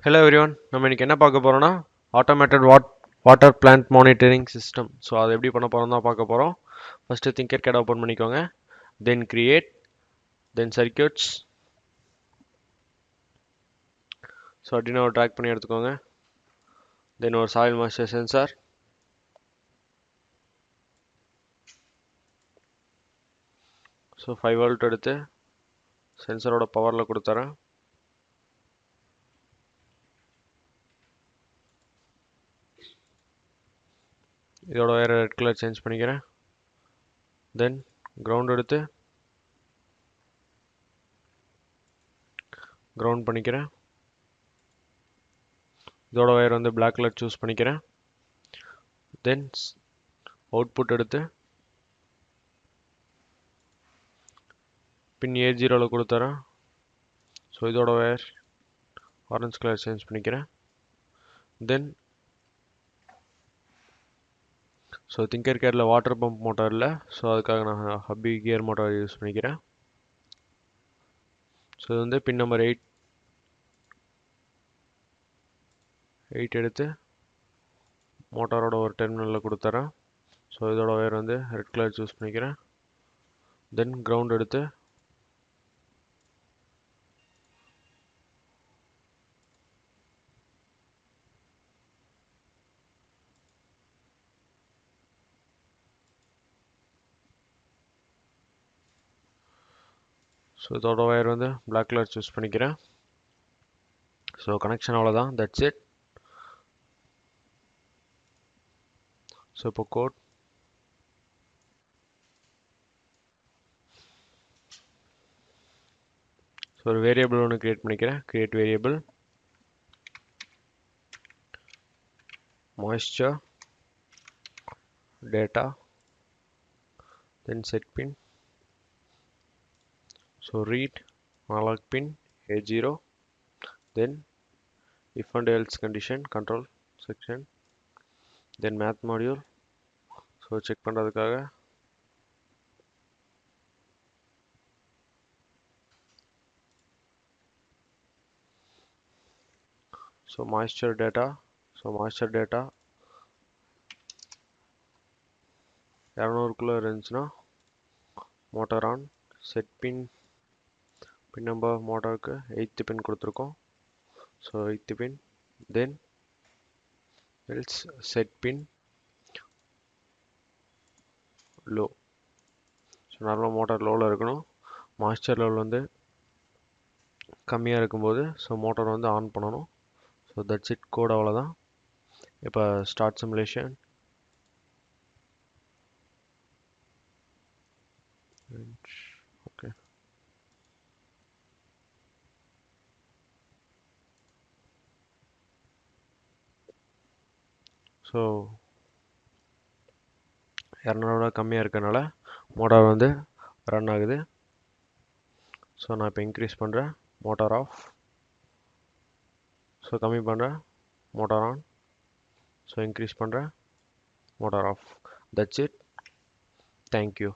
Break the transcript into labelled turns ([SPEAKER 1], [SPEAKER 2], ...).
[SPEAKER 1] Hello everyone, நம்ம இன்னைக்கு என்ன பார்க்க போறோம்னா automated water plant monitoring system. So அதை எப்படி பண்ண போறோம் தான் பார்க்க போறோம். ஃபர்ஸ்ட் திங்கர்கேட் ஓப்பன் பண்ணிக்கோங்க, தென் கிரியேட், தென் சர்க்கியூட்ஸ். ஸோ அப்படின்னு ஒரு ட்ராக் பண்ணி எடுத்துக்கோங்க. தென் ஒரு soil moisture sensor, so 5 volt எடுத்து சென்சரோட பவரில் கொடுத்துறேன். இதோட வேற ரெட் கலர் சேஞ்ச் பண்ணிக்கிறேன். தென் கிரவுண்ட் எடுத்து கிரவுண்ட் பண்ணிக்கிறேன். இதோட வயர் வந்து பிளாக் கலர் சூஸ் பண்ணிக்கிறேன். தென் அவுட்புட் எடுத்து பின் A0ல கொடுத்துறேன். ஸோ இதோட வயர் ஆரஞ்சு கலர் சேஞ்ச் பண்ணிக்கிறேன். தென் ஸோ திங்கர்கேடில் வாட்டர் பம்ப் மோட்டார் இல்லை, ஸோ அதுக்காக நான் ஹப்பி கியர் மோட்டார் யூஸ் பண்ணிக்கிறேன். ஸோ இது வந்து பின் நம்பர் 8 எடுத்து மோட்டாரோட ஒரு டெர்மினலில் கொடுத்துறேன். ஸோ இதோட வயர் வந்து ரெட் கலர் சூஸ் பண்ணிக்கிறேன். தென் கிரவுண்ட் எடுத்து ஸோ இதோட வயர் வந்து பிளாக் கலர் சூஸ் பண்ணிக்கிறேன். ஸோ கனெக்ஷன் அவ்வளோதான், தட்ஸ் இட். ஸோ இப்போ கோட் ஸோ ஒரு வேரியபிள் ஒன்று கிரியேட் பண்ணிக்கிறேன். Create variable moisture data, then set pin. So read analog pin A0, then if and else condition control section, then math module. So check பண்றதுக்காக so moisture data 200 இருந்துச்சுன்னா motor on. Set pin number மோட்டாருக்கு 8th pin கொடுத்துருக்கோம். So 8th pin. Then else set pin low. So நார்மலாக motor லோவில் இருக்கணும். Moisture level வந்து கம்மியாக இருக்கும்போது ஸோ மோட்டார் வந்து ஆன் பண்ணணும். ஸோ தட்ஸ் இட், கோட் அவ்வளோதான். இப்போ ஸ்டார்ட் சிமுலேஷன். ஓகே, ஸோ 200 கம்மியாக இருக்கனால மோட்டார் வந்து ரன் ஆகுது. ஸோ நான் இப்போ இன்க்ரீஸ் பண்ணுறேன், மோட்டார் ஆஃப். ஸோ கம்மி பண்ணுறேன், மோட்டார் ஆன். ஸோ இன்க்ரீஸ் பண்ணுறேன், motor off. That's it, thank you.